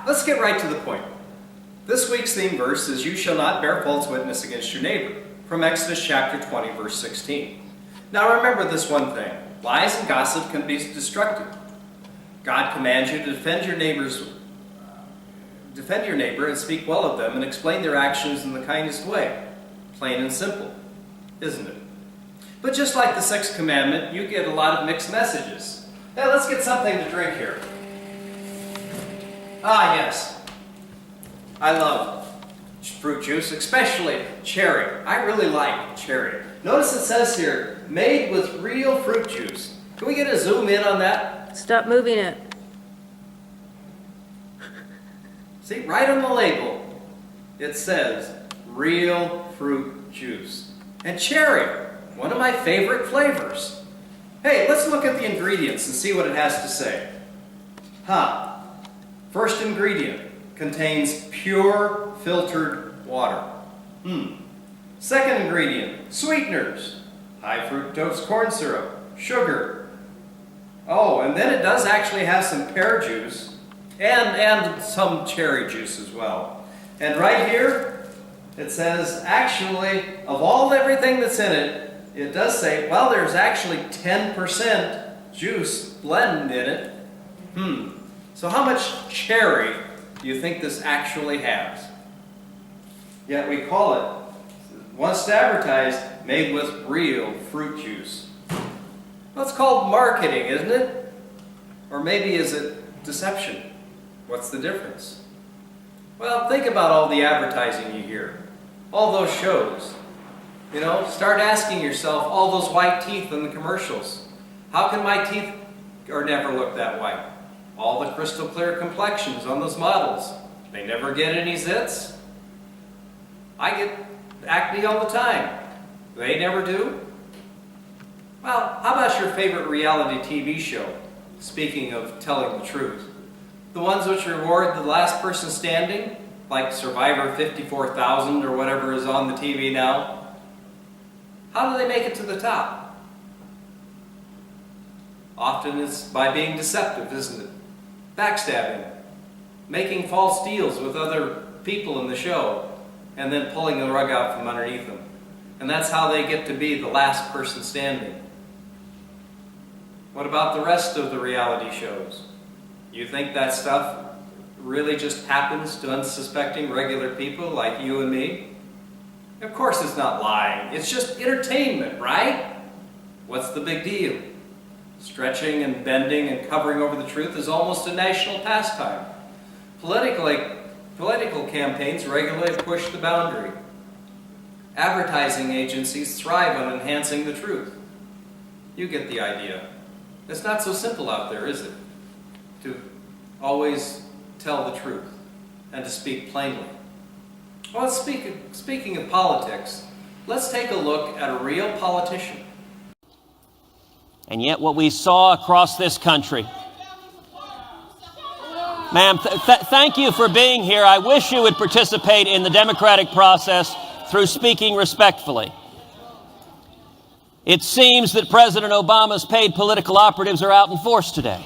let's get right to the point. This week's theme verse is, "You shall not bear false witness against your neighbor," from Exodus chapter 20, verse 16. Now remember this one thing. Lies and gossip can be destructive. God commands you to defend your neighbor and speak well of them and explain their actions in the kindest way. Plain and simple, isn't it? But just like the sixth commandment, you get a lot of mixed messages. Hey, let's get something to drink here. Ah, yes. I love fruit juice, especially cherry. I really like cherry. Notice it says here, made with real fruit juice. Can we get a zoom in on that? Stop moving it. See, right on the label, it says real fruit juice. And cherry, one of my favorite flavors. Hey, let's look at the ingredients and see what it has to say. First ingredient contains pure filtered water. Second ingredient, sweeteners, high fructose corn syrup, sugar. Oh, and then it does actually have some pear juice and some cherry juice as well. And right here, it says, actually, of everything that's in it, it does say, well, there's actually 10% juice blend in it. So how much cherry do you think this actually has? Yet we call it, once advertised, made with real fruit juice. Well, it's called marketing, isn't it? Or maybe is it deception? What's the difference? Well, think about all the advertising you hear. All those shows. You know, start asking yourself, all those white teeth in the commercials. How can my teeth never look that white? All the crystal clear complexions on those models. They never get any zits. I get acne all the time. They never do. Well, how about your favorite reality TV show? Speaking of telling the truth. The ones which reward the last person standing, like Survivor 54,000 or whatever is on the TV now. How do they make it to the top? Often it's by being deceptive, isn't it? Backstabbing, making false deals with other people in the show, and then pulling the rug out from underneath them. And that's how they get to be the last person standing. What about the rest of the reality shows? You think that stuff really just happens to unsuspecting regular people like you and me? Of course it's not lying. It's just entertainment, right? What's the big deal? Stretching and bending and covering over the truth is almost a national pastime. Political campaigns regularly push the boundary. Advertising agencies thrive on enhancing the truth. You get the idea. It's not so simple out there, is it? To always tell the truth and to speak plainly. Well, speaking of politics, let's take a look at a real politician. And yet what we saw across this country. Ma'am, thank you for being here. I wish you would participate in the democratic process through speaking respectfully. It seems that President Obama's paid political operatives are out in force today.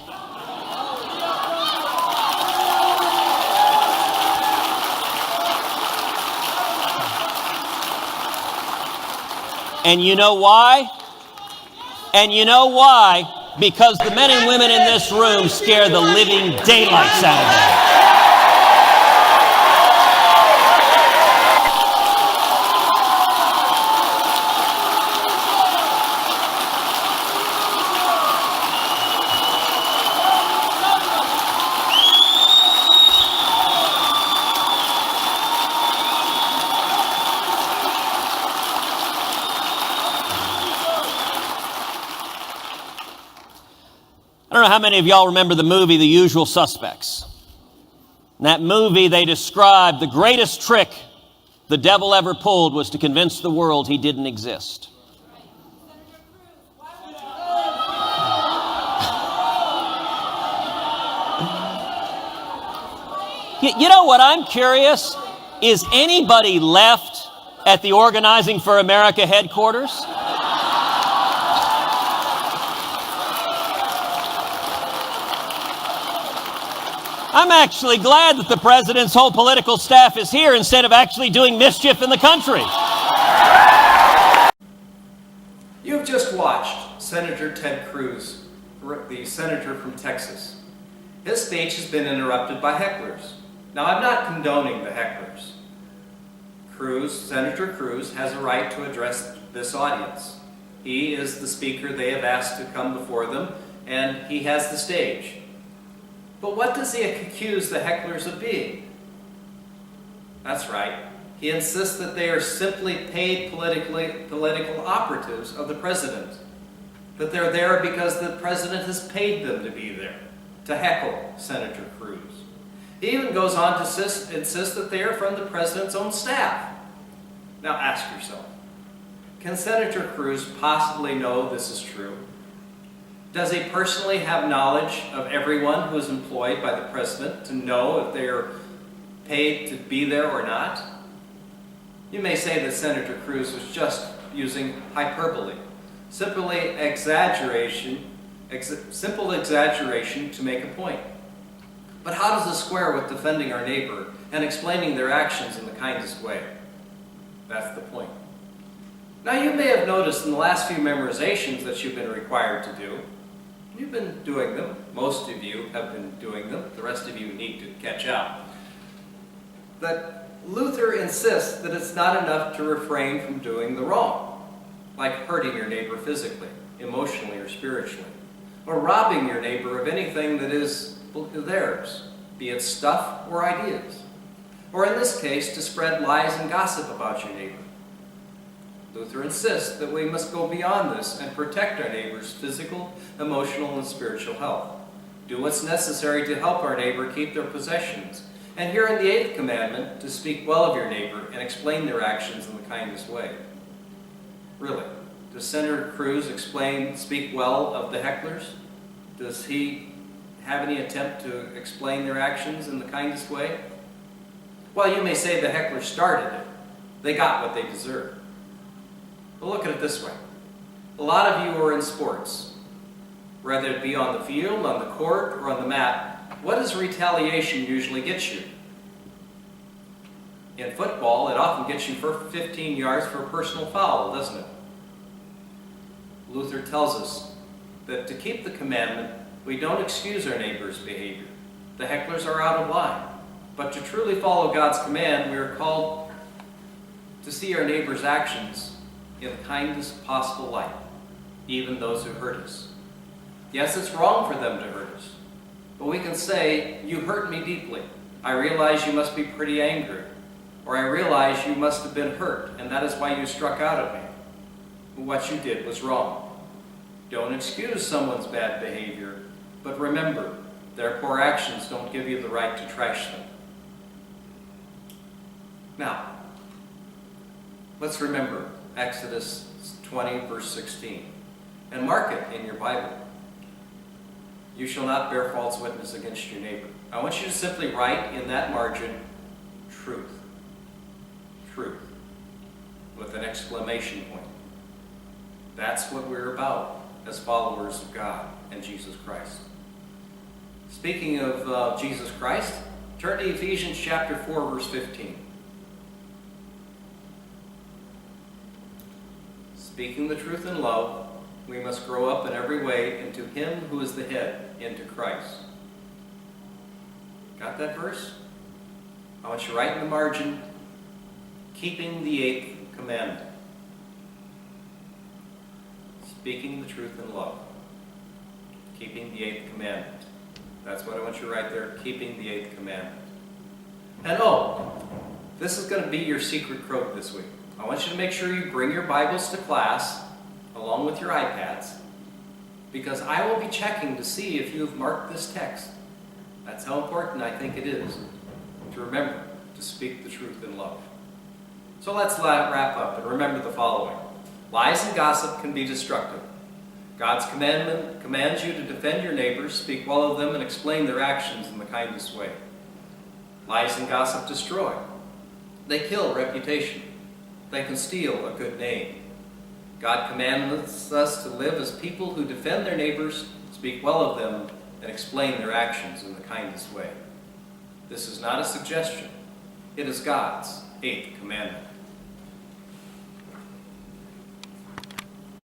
And you know why? Because the men and women in this room scare the living daylights out of them. I don't know how many of y'all remember the movie The Usual Suspects. In that movie, they described the greatest trick the devil ever pulled was to convince the world he didn't exist. You know what I'm curious? Is anybody left at the Organizing for America headquarters? I'm actually glad that the president's whole political staff is here instead of actually doing mischief in the country. You've just watched Senator Ted Cruz, the senator from Texas. His speech has been interrupted by hecklers. Now, I'm not condoning the hecklers. Senator Cruz has a right to address this audience. He is the speaker they have asked to come before them, and he has the stage. But what does he accuse the hecklers of being? That's right. He insists that they are simply paid political operatives of the president. That they're there because the president has paid them to be there, to heckle Senator Cruz. He even goes on to insist that they are from the president's own staff. Now ask yourself, can Senator Cruz possibly know this is true? Does he personally have knowledge of everyone who is employed by the president to know if they are paid to be there or not? You may say that Senator Cruz was just using hyperbole, simple exaggeration to make a point. But how does this square with defending our neighbor and explaining their actions in the kindest way? That's the point. Now, you may have noticed in the last few memorizations that you've been required to do, you've been doing them, most of you have been doing them, the rest of you need to catch up, that Luther insists that it's not enough to refrain from doing the wrong, like hurting your neighbor physically, emotionally, or spiritually, or robbing your neighbor of anything that is theirs, be it stuff or ideas, or in this case, to spread lies and gossip about your neighbor. Luther insists that we must go beyond this and protect our neighbor's physical, emotional, and spiritual health. Do what's necessary to help our neighbor keep their possessions. And here in the 8th commandment, to speak well of your neighbor and explain their actions in the kindest way. Really, does Senator Cruz speak well of the hecklers? Does he have any attempt to explain their actions in the kindest way? Well, you may say the hecklers started it. They got what they deserved. But look at it this way. A lot of you are in sports. Whether it be on the field, on the court, or on the mat, what does retaliation usually get you? In football, it often gets you for 15 yards for a personal foul, doesn't it? Luther tells us that to keep the commandment, we don't excuse our neighbor's behavior. The hecklers are out of line. But to truly follow God's command, we are called to see our neighbor's actions in the kindest possible light, even those who hurt us. Yes, it's wrong for them to hurt us, but we can say, you hurt me deeply. I realize you must be pretty angry, or I realize you must have been hurt, and that is why you struck out at me. What you did was wrong. Don't excuse someone's bad behavior, but remember, their poor actions don't give you the right to trash them. Now, let's remember Exodus 20, verse 16, and mark it in your Bible. You shall not bear false witness against your neighbor. I want you to simply write in that margin, truth. Truth. With an exclamation point. That's what we're about as followers of God and Jesus Christ. Speaking of Jesus Christ, turn to Ephesians chapter 4, verse 15. Speaking the truth in love, we must grow up in every way into Him who is the head, into Christ. Got that verse? I want you to write in the margin, keeping the 8th commandment. Speaking the truth in love. Keeping the 8th commandment. That's what I want you to write there, keeping the 8th commandment. And this is going to be your secret code this week. I want you to make sure you bring your Bibles to class, along with your iPads, because I will be checking to see if you have marked this text. That's how important I think it is to remember to speak the truth in love. So let's wrap up and remember the following. Lies and gossip can be destructive. God's commandment commands you to defend your neighbors, speak well of them, and explain their actions in the kindest way. Lies and gossip destroy. They kill reputation. They can steal a good name. God commands us to live as people who defend their neighbors, speak well of them, and explain their actions in the kindest way. This is not a suggestion. It is God's eighth commandment.